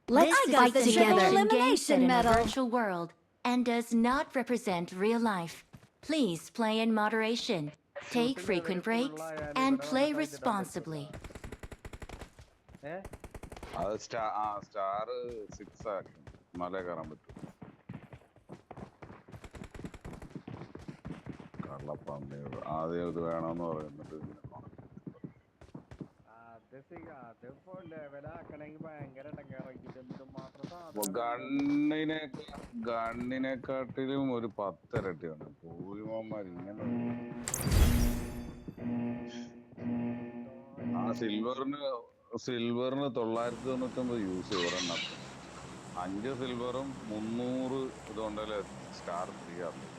Let's fight the together. triple elimination set in a medal. virtual world and does not represent real life. Please play in moderation, take frequent breaks, and play responsibly. അത് star 6 ആക്കണം എന്നാലേ കയറാൻ പറ്റും. കള്ളപ്പന്നി ആദ്യം ഇത് വേണമെന്ന് പറയുന്നിട്ട് ഗണ്ണിനെക്കാട്ടിലും ഒരു 10 ഇരട്ടിയാണ് പൂരിമാന്മാർ ഇങ്ങനെ. ആ സിൽവറിന് 999 യൂസ് ചെയ്യും ഒരെണ്ണത്തിന്. 5 സിൽവറും 300 ഇതുകൊണ്ടല്ലേ സ്റ്റാർ 3 ആകും.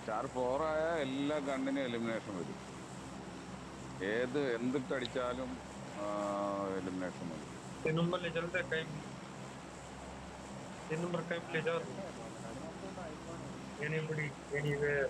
സ്റ്റാർ 4 ആയ എല്ലാ ഗണ്ണിനും എലിമിനേഷൻ വരും. എന്തിട്ടടിച്ചാലും एलिमिनेशन में 3 नंबर ले चलते हैं कहीं 3 नंबर कहीं ले जाओ anybody anywhere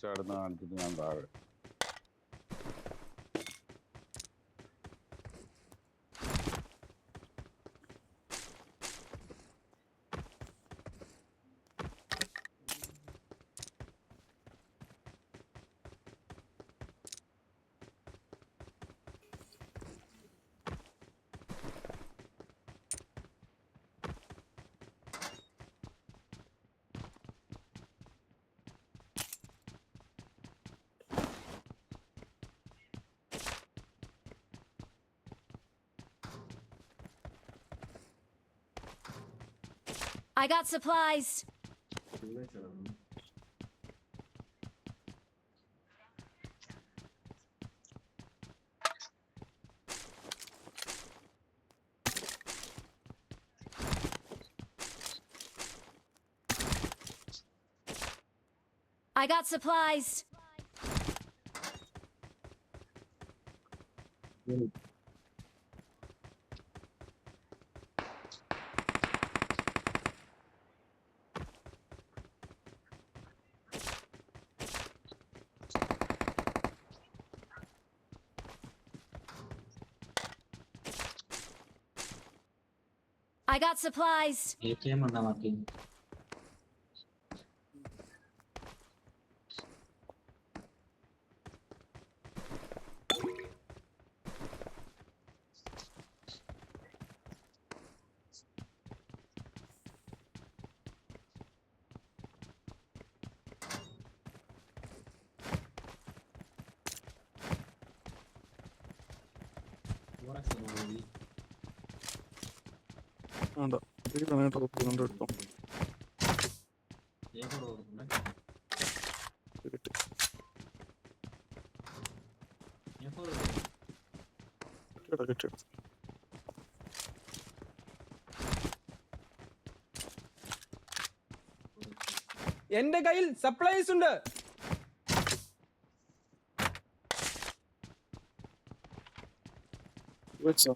ചാടുന്ന കാണിച്ചിട്ട് ഞാൻ താഴെ. I got supplies. I got supplies. I got supplies. ATM on the marking. വേണ്ട ഡ്രോപ്പ് ചെയ്യുന്നുണ്ട് എടുത്തോ. കിട്ടി. കിട്ടിയടാ, കിട്ടിയ. എന്റെ കയ്യിൽ സപ്ലൈസ് ഉണ്ട്. വെച്ചോ.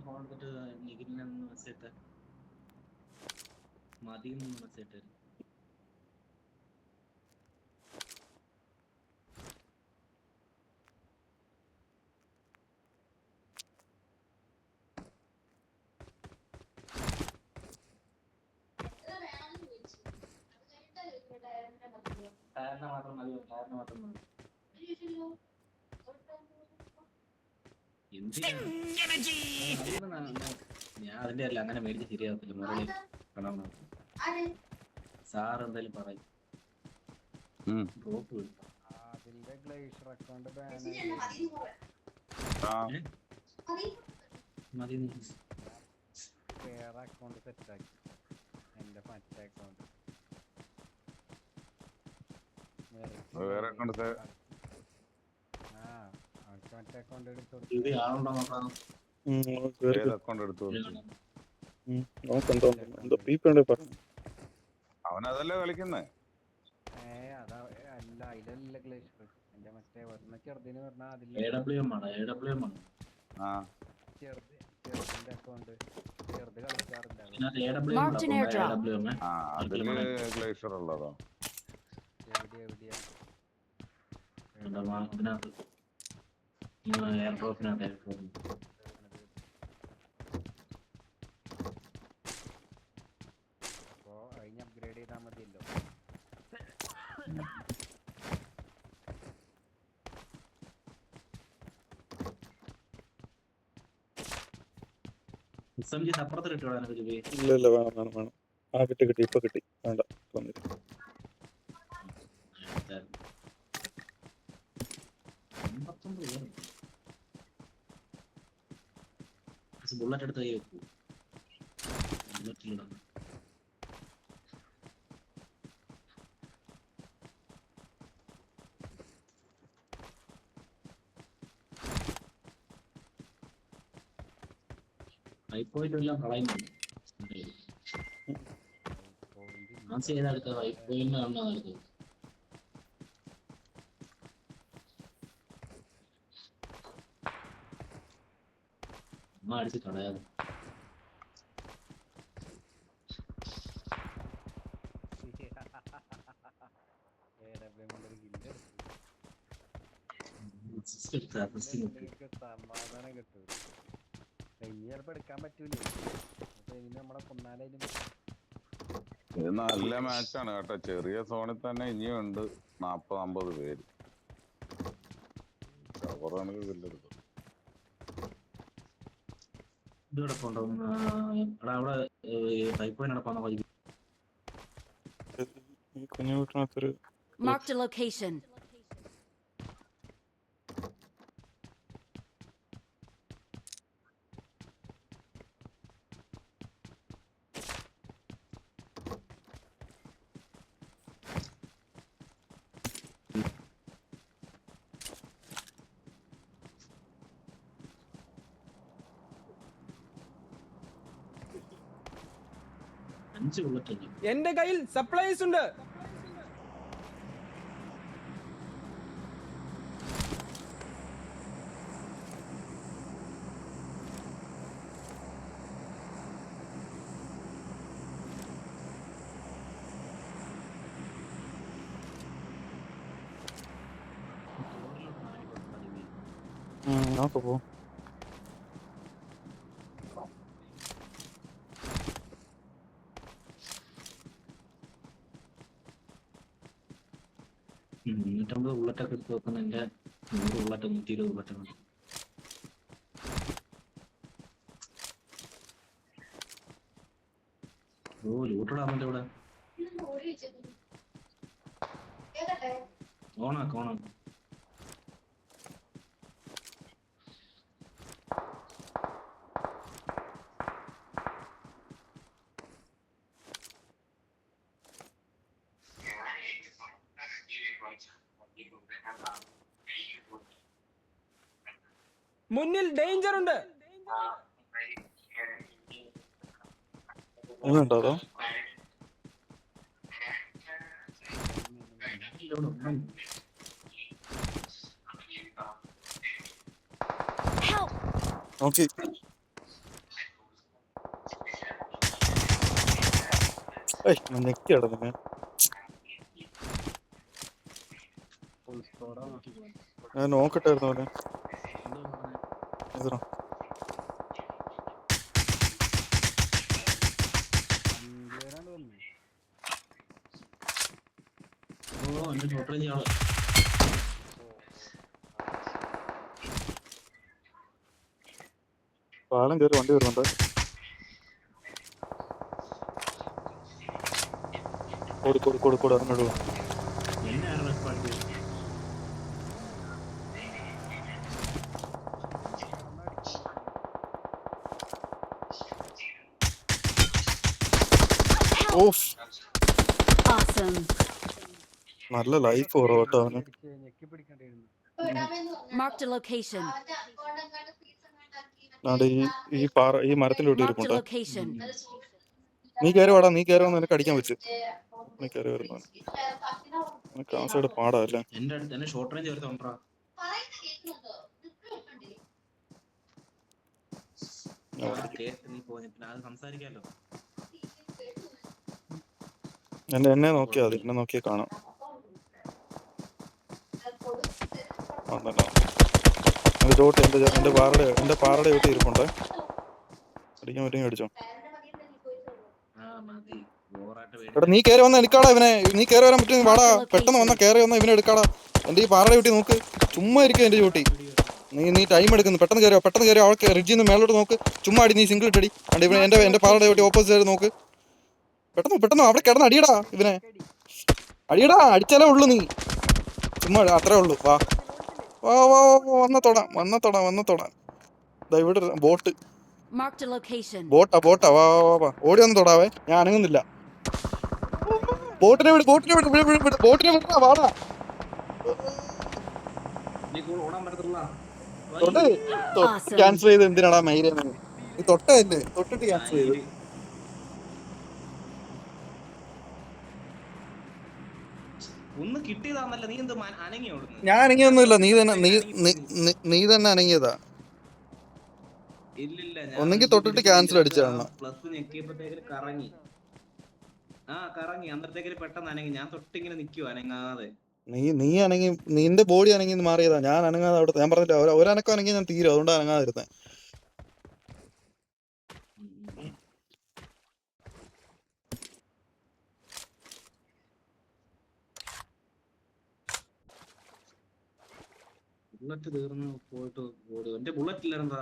ഫോൺ എടുത്തിട്ട് നിഖിലിനൊന്ന് മെസ്സേജ് ഇട്ടേ. മതിയെന്നൊന്ന് മെസ്സേജ് ഇട്ടേ. ടയറിന് മാത്രം മതി, ടയറിന് മാത്രം മതി. ഞാൻ അതിന്റെ അല്ല അങ്ങനെ മേടിച്ച് ശരിയാകത്തില്ല. മുരളി പണം സാർ എന്തായാലും പറയും. ഡ്രോപ്പ് അതിന്റെ ഗ്ലേഷ്യർ അക്കൗണ്ട് മതി. വേറെ അക്കൗണ്ട് സെറ്റ് ആക്കി. എന്റെ മറ്റേ അക്കൗണ്ട് വേറെ അക്കൗണ്ട് അവർക്ക് മറ്റേ അക്കൗണ്ട് എടുത്തു. ഇത് ആളുണ്ടോ നോക്കാം. അക്കൗണ്ട് എടുത്തു. അവനതല്ലേ കളിക്കുന്നേ. അതാ അല്ല അതിലല്ല ഗ്ലേഷ്യർ. എന്റെ മറ്റേ ഒരെണ്ണം ചെറുതിന് പറഞ്ഞാൽ അതിൽ ചെറുതിന്റെ അക്കൗണ്ട് ചെറുത് കളിക്കാറില്ല. അതില് ഗ്ലേഷ്യർ ഉള്ളതോ? എവിടെയാ അപ്പൊ അതിന് അപ്ഗ്രേഡ് ചെയ്താൽ മതിയല്ലോ. അപ്പുറത്തിട്ടോ. ഇല്ല വേണം. കിട്ടി ഇപ്പൊ കിട്ടി. വേണ്ട ബുള്ളറ്റ് എടുത്ത് കൈ വെക്കൂ. ബുള്ളറ്റിലിടാം. ഹൈപ്പോയിട്ടെല്ലാം കളയുന്നുണ്ട്. ചെയ്തെടുത്തത് ഹൈപ്പോയിന്റ് കാണുന്ന നടക്കുന്നത്. അടിച്ച് കളയാതെ സമാധാനം കിട്ടൂ. ചിലപ്പോ എടുക്കാൻ പറ്റൂലേ. നമ്മളെ കൊന്നാലും ഇത് നല്ല മാച്ചാണ് കേട്ടോ. ചെറിയ സോണിൽ തന്നെ ഇനിയും ഉണ്ട് 40-50 പേര്. കില്ലെടുക്കും. ഈ കുഞ്ഞു വീട്ടിനകത്തൊരു Marked a location. എന്റെ കയ്യിൽ സപ്ലൈസ് ഉണ്ട്. നോക്കോ പോ. ബുള്ളറ്റൊക്കെ എടുത്ത് വെക്കുന്ന എന്റെ 100 ബുള്ളറ്റ് 120 ബുള്ളറ്റ്. ലൂട്ടടാമന്റെ ഇവിടെ ഓണാക്ക്. മുന്നിൽ ഡേഞ്ചർ ഉണ്ട്. ഉണ്ടോ അതോ? Help! നോക്കി ഞെക്കി കിടന്നെ. ഫുൾ സ്കോഡാണ്. ഞാൻ നോക്കട്ടായിരുന്നു അവനെ. എന്തോ പറഞ്ഞേ? ഇതാ 5 പേരാണ്ട് വന്നു. ഓ എന്റെ ഷോട്ട് റേഞ്ച് ആള്. പാലം കയറി വണ്ടി വരുന്നുണ്ട്. കൊടു അങ്ങോട്ട് പോ. എന്നെ ആരുടെ പാട്ട്? Of, Awesome. നല്ല ലൈഫ് കുറവട്ടോ അവന്. ഞെക്കി പിടിക്കേണ്ടിയിരുന്നു. Marked a location. ഈ മരത്തിന്റെ വീട്ടിൽ Marked a ഇരിപ്പുണ്ട്. location. നീ കയറി വാടാ, നീ കയറി വന്ന് നിനക്ക് അടിക്കാൻ പറ്റും. നീ കയറി വരുന്നവൻ നിനക്ക് ആ സൈഡ് പാടാല്ലേ. എന്റെ അടുത്ത് എന്നെ ഷോർട്ട് റേഞ്ച് വരുത്തോണ്ടാ. കേട്ട് നീ പോയി പിന്നെ അത് സംസാരിക്കാലോ. എന്നെ നോക്കിയാ മതി, എന്നെ നോക്കിയാൽ കാണാം. ചോട്ട് എന്റെ പാറയുടെ വീട്ടിൽ ഇരിപ്പുണ്ട്. അടിക്കാൻ പറ്റുമെങ്കിൽ അടിച്ചോ. എടാ നീ കയറി വന്ന എടുക്കാടാ ഇവനെ. നീ കയറി വരാൻ പറ്റും വാടാ, പെട്ടെന്ന് വന്നാ കയറി വന്നാ ഇവനെ എടുക്കാടാ. എന്റെ ഈ പാറയുടെ വീട്ടിൽ നോക്ക്, ചുമ്മാ ഇരിക്കും എന്റെ ചൂട്ടി. നീ ടൈം എടുക്കുന്നു, പെട്ടെന്ന് കയറി അവൾക്ക് റിഡ്ജിൽ നിന്ന് മേലോട്ട് നോക്ക്. ചുമ്മാ അടി, നീ സിംഗിൾ ഇട്ടടി. അണ്ട് ഇവിടെ എന്റെ പാറയുടെ വീട്ടിൽ ഓപ്പോസിറ്റ് സൈഡ് നോക്ക്. പെട്ടെന്ന് അവിടെ കിടന്ന് അടിയടാ ഇവനെ. അടിയടാ, അടിച്ചാലേ ഉള്ളു നീ. ചുമ്മാ അത്രേ ഉള്ളു. വാ വന്ന തൊടാ. ഇവിടെ ബോട്ട്. Marked a location. ബോട്ടാ വാ ഓടി വന്ന് തൊടാവേ. ഞാൻ അനങ്ങുന്നില്ല. ബോട്ടിനെ വിടാ വാടാ. ക്യാൻസൽ ചെയ്ത് എന്തിനാടാ മൈര? നീ തൊട്ടല്ലേ, തൊട്ടിട്ട് ക്യാൻസൽ ചെയ്ത്. ഒന്ന് കിട്ടിയതാന്നല്ല, നീ എന്ത് അനങ്ങി ഓടുന്നു? ഞാൻ അനങ്ങിയൊന്നുമില്ല, നീ തന്നെ അനങ്ങിയതാ. ഇല്ലില്ല, ഒന്നെങ്കിൽ തൊട്ടിട്ട് ക്യാൻസൽ അടിച്ചാണ്. പ്ലസ് ഞെക്കിയപ്പോഴത്തേക്ക് കറങ്ങി. അന്നേരത്തേക്ക് പെട്ടെന്ന് അനങ്ങി. ഞാൻ തൊട്ടിങ്ങനെ നിക്കുവാ അനങ്ങാതെ. നീ അനങ്ങി, നിന്റെ ബോഡി അനങ്ങി മാറിയതാ. ഞാൻ അനങ്ങാതെ അവിടെ. ഞാൻ പറഞ്ഞില്ല, ഒരനക്കം അനങ്ങി ഞാൻ തീരും. അതുകൊണ്ട് അനങ്ങാതിരുന്നേ. ബുള്ളറ്റ് തീർന്നു പോയിട്ട് ഓടി. എന്റെ ബുള്ളറ്റ് ഇല്ലായിരുന്നാ,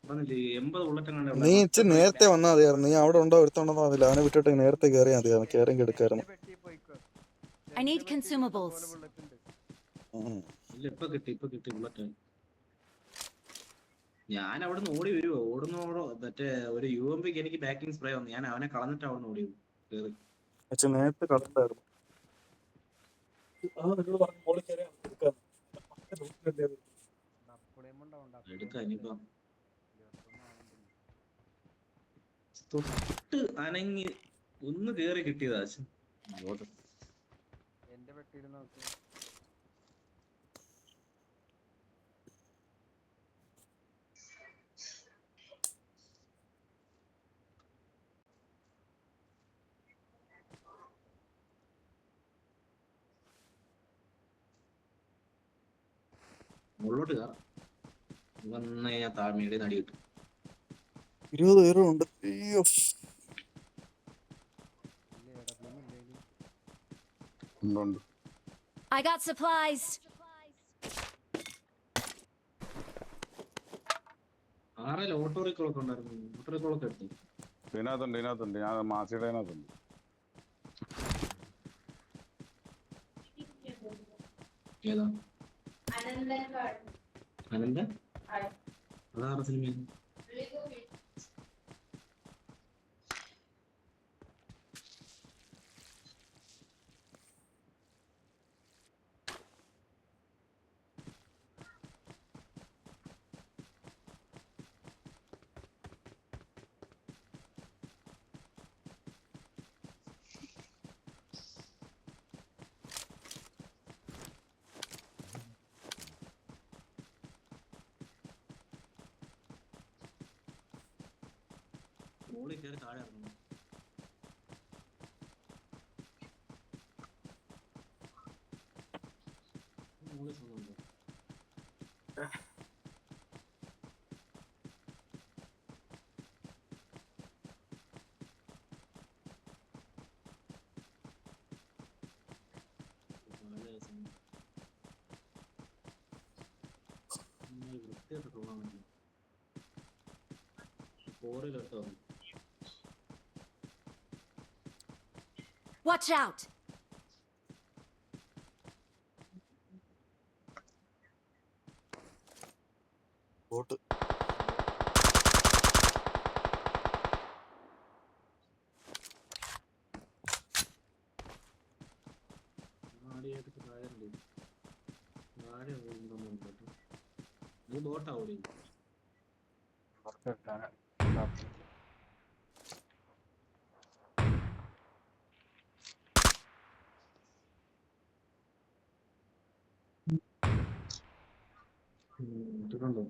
പറഞ്ഞില്ലേ 80 ബുള്ളറ്റ് എങ്ങാണ്ട്. നീ ഇച്ചിരി നേരത്തെ വന്നാൽ മതിയായിരുന്നു. നീ അവിടെ ഉണ്ടോ എടുത്തോണ്ടോ അതില്ല. അവനെ വിട്ടിട്ട് നേരത്തെ കയറിയാൽ മതിയായിരുന്നു. കയറിയെങ്കിൽ എടുക്കായിരുന്നു. I need consumables. ഇല്ല, ഇപ്പൊ കിട്ടി ബുള്ളറ്റ്. ഞാൻ അവിടെ നിന്ന് ഓടി വരുവോ, ഓടുന്നോടോ മറ്റേ ഒരു UMP എനിക്ക് ബാക്കിംഗ് സ്പ്രേ വന്നു. ഞാൻ അവനെ കളഞ്ഞിട്ട് അവിടെ നിന്ന് ഓടി കയറി. നേരത്തെ കളണ്ടായിരുന്നു. എടുക്കാം ഇനിയിപ്പം. തൊട്ട് അനങ്ങി ഒന്ന് കേറി കിട്ടിയതാ. എന്റെ പെട്ടിയിൽ നോക്കി. മുകളിലോട്ട് കയറാം. വന്ന് കഴിഞ്ഞാൽ താഴ്മയുടെ നടി കിട്ടും. 20 പേരും ഉണ്ട്. അയ്യോ, I got supplies. ആറേൽ ഓട്ടോറിക്കോളൊക്കെ ഉണ്ടായിരുന്നു. ഓട്ടോറിക്കോളൊക്കെ എടുത്തു. ഇതിനകത്തുണ്ട്. ഞാൻ മാസിയുടെ അതിനകത്തുണ്ട്. ഏതാ? അനന്ത? അതാറ് സിനിമ. മോളിൽ കയറി താഴെ ഇറങ്ങുന്നു. സത്യമായിട്ട് തോന്നാൻ പറ്റില്ല. ഫോറിലെടുത്തോ Watch out! ബോട്ട് ആടിയായിട്ട് താഴെ താഴെ പോകുന്നുണ്ട് കേട്ടോ. നീ ബോട്ടാ ഓടി ഇട്ടിട്ടുണ്ടോ?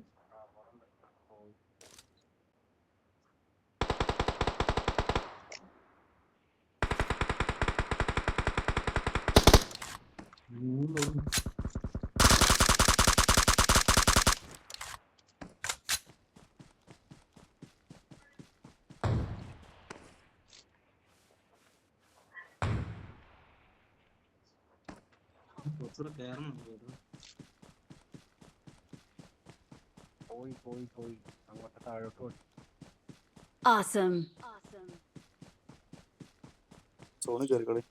കുറച്ചുകൂടെ കയറണം കേട്ടോ. പോയി അങ്ങോട്ട് താഴോട്ട് പോയി. Awesome. സോണി കയറി കളി.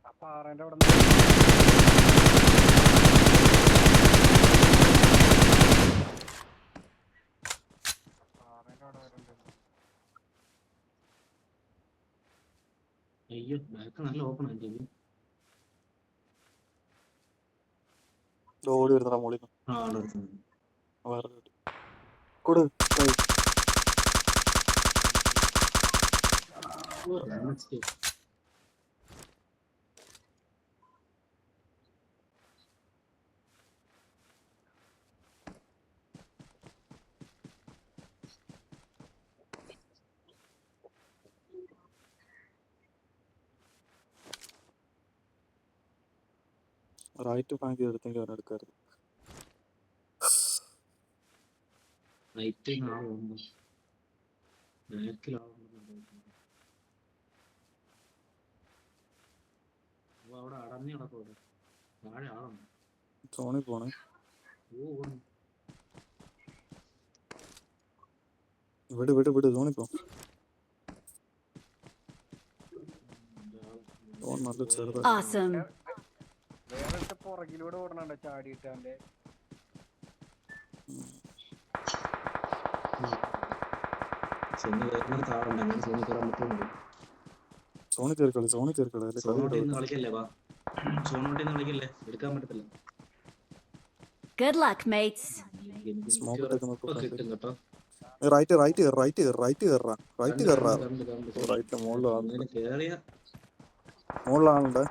ആ പാറേന്റെ അവിടെ അയ്യോ ബാക്ക് നല്ല ഓപ്പൺ ആയി. ഓടി വരുന്നടാ മോളിൽ ആ അവിടെ അടുത്തുണ്ട്. വേറെ കൊടു. റൈറ്റ് ഫ്ലാങ്ക് എടുത്തെങ്കിൽ അവൻ എടുക്കായിരുന്നു. റൈറ്റിലാവുമ്പോ ബാക്കിലാവുമ്പോ അവിടെ അടഞ്ഞു കിടക്കും. താഴെ ആളുണ്ട്. സോണി പോണേ. വിട് സോണി പോ. സോൺ നല്ല ചെറുതാ. Awesome. വേറെ പുറകിലൂടെ ഓടണുണ്ടോ ചാടിയിട്ട് അവന്റെ. സോണി കയറുന്ന താഴുണ്ട്. അങ്ങനെ സോണി കയറാൻ പറ്റുന്നുണ്ട്. സോണി കയറി കളി. സോണോട്ടിന്ന് കളിക്കല്ലേ വാ. സോണോട്ടിന്ന് കളിക്കല്ലേ, എടുക്കാൻ പറ്റത്തില്ല. Good luck, mates. സ്മോക്ക് ഇട്ടൊക്കെ നോക്കും. കിട്ടും കേട്ടോ. റൈറ്റ് കയറാ. റൈറ്റ് മുകളിലാണ്. കേറിയ മുകളിലാണുണ്ട്.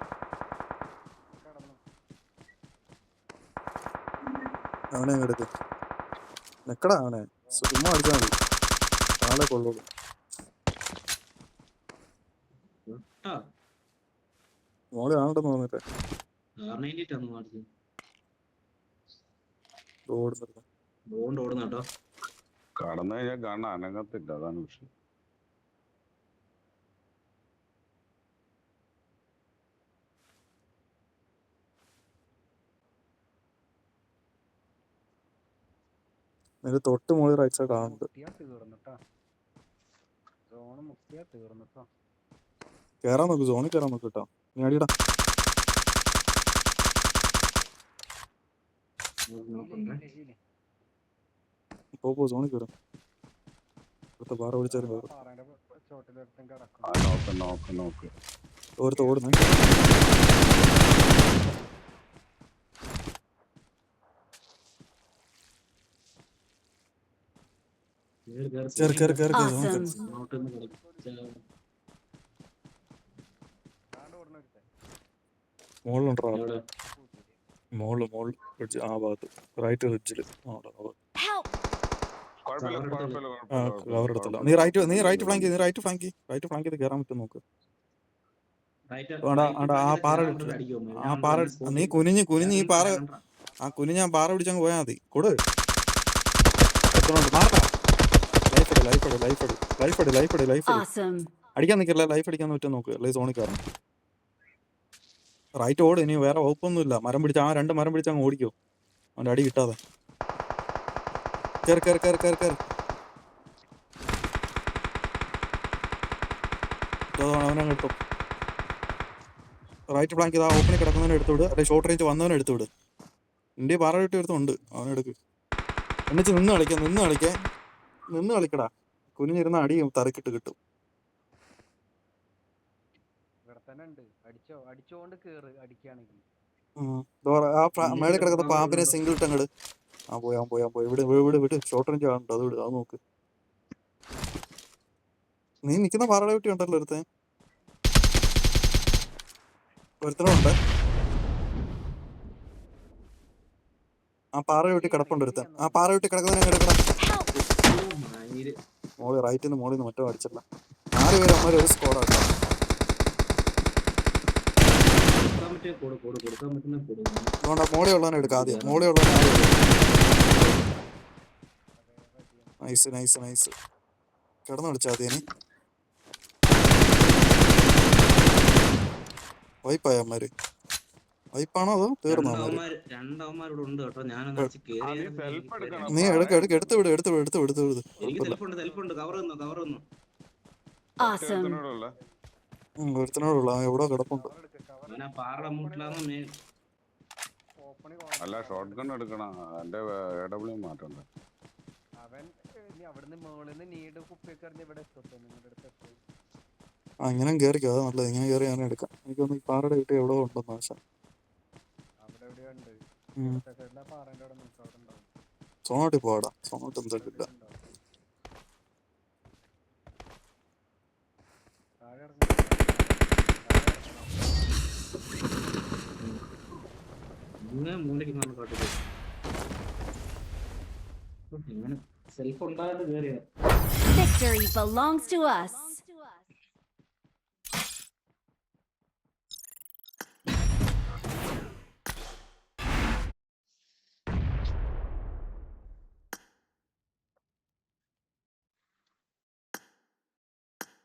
അവനെ അങ്ങ് എടുക്ക്. നിക്കടാ അവനെ. ചുമ്മാ അടിച്ചാൽ മതി. ആളെ കൊള്ളൂള്ളൂ. മോളെ ആളുണ്ടെന്ന് തോന്നിട്ടെ. ഓടുന്ന കേട്ടോ. കടന്നു കഴിഞ്ഞാൽ കാണാൻ അനങ്ങത്തില്ല, അതാണ് വിഷയം. അതിന്റെ തൊട്ട് മുകളിൽ റൈറ്റ് സൈഡ് ആളുണ്ട്. കേറാൻ നോക്ക്. സോണിൽ കയറാൻ നോക്ക് കേട്ടോ. നീ അടിയടാ. പോ സോണിൽ കയറും. ഇവിടുത്തെ പാറ പിടിച്ചാലും കയറും. നോക്ക് ഓർത്ത് ഓടുന്നേ. കേറി. Awesome. മുകളിലുണ്ടോ? മോള് റിഡ്ജ് ആ ഭാഗത്ത്. റൈറ്റ് റിഡ്ജില്. Help! കവർ എടുത്തല്ലോ. നീ റൈറ്റ് ഫ്ലാങ്ക് ചെയ്ത് കയറാൻ പറ്റും നോക്ക്. ആ പാറ നീ കുനിഞ്ഞ് ഈ പാറ കുനിഞ്ഞ് ആ പാറ പിടിച്ചങ്ങ് പോയാൽ മതി. കൊടു. മാറട്ടാ. Life Awesome. അടിക്കാൻ നിൽക്കില്ല. ലൈഫ് അടിക്കാൻ പറ്റും നോക്ക്, അല്ലെങ്കിൽ സോണിൽ കയറണം. റൈറ്റ് ഓട്, ഇനി വേറെ ഒപ്പൊന്നുമില്ല. മരം പിടിച്ച് ആ 2 മരം പിടിച്ച് അങ്ങ് ഓടിക്കോ, അവൻ്റെ അടി കിട്ടാതെ. കയറി അവനങ്ങ് എടുത്തു. റൈറ്റ് ഫ്ലാങ്ക് ഇതാ ഓപ്പണിൽ കിടക്കുന്നവനെ എടുത്തുവിട്, അല്ലെങ്കിൽ ഷോർട്ട് റേഞ്ച് വന്നവനെ എടുത്തുവിട്. ഇന്ത്യ പാറ കിട്ടി എടുത്തുണ്ട്, അവനെടുക്ക്. എന്നിട്ട് നിന്ന് കളിക്കടാ. കുനിഞ്ഞിരുന്ന അടി തറക്കിട്ട് കിട്ടും. ഇവിടെ തന്നെ ഉണ്ട്. അടിച്ചോണ്ട് കേറ് അടിക്കുകയാണെങ്കിൽ. മേളിൽ കിടക്കുന്ന പാമ്പിനെ സിംഗിൾ ഇട്ടങ്ങട്. അവൻ പോയി വിട്. ഷോർട്ട് റേഞ്ച് കാണുന്നുണ്ട്, അത് വിട്, അത് നോക്ക്. നീ നിൽക്കുന്ന പാറയുടെ കുട്ടി ഉണ്ടല്ലോ ഒരുത്തനുണ്ട്. ആ പാറ കുട്ടി കിടപ്പുണ്ട് ഒരുത്തൻ. ആ പാറ കുട്ടി കിടക്കുന്നതിനെ എടുക്കണം. മോളി റൈറ്റിൽ നിന്ന് മറ്റോ അടിച്ചില്ല. 4 പേര് അമ്മ ഒരു സ്കോഡാണ്. അതുകൊണ്ട് മോളി ഉള്ളവനെ എടുക്കാം ആദ്യം. നൈസ് കിടന്നു വിളിച്ചാൽ ആദ്യം. വൈപ്പായ അമ്മമാര് വൈപ്പാണോ അതോ തീർന്നോ അമ്മമാര്? നീ എടുത്ത് വിട്. Awesome. ഒരുത്തനോടുള്ള എവിടെ കിടപ്പുണ്ട്. അല്ല ഷോർട്ട് ഗൺ എടുക്കണം, എന്റെ AW മാറ്റണ്ട. അവൻ ഇനി അവിടുന്ന് മുകളിൽ നിന്ന് നീട് കുപ്പിയൊക്കെ എറിഞ്ഞ് ഇവിടെ എത്തും നിങ്ങളുടെ അടുത്ത് എത്തും. ഇങ്ങനെ കയറിക്കോ, അത് നല്ലത്. ഇങ്ങനെ കയറി ഞാൻ എടുക്കാം. എനിക്കൊന്ന് ഈ പാറയുടെ കിട്ടി എവിടെ ഉണ്ടെന്ന് ആശാൻ. അവിടെ എവിടെയോ ഉണ്ട്. സൈഡിലെ പാറേന്റെ അവിടെ നോക്കാം, അവിടെ ഉണ്ടാവും. സോണോട്ടി പോടാ, സോണോട്ട് എന്തൊക്കെ താഴെ ഇറങ്ങും. സെൽഫ് ഉണ്ടായിട്ട് കയറിയ Victory belongs to us.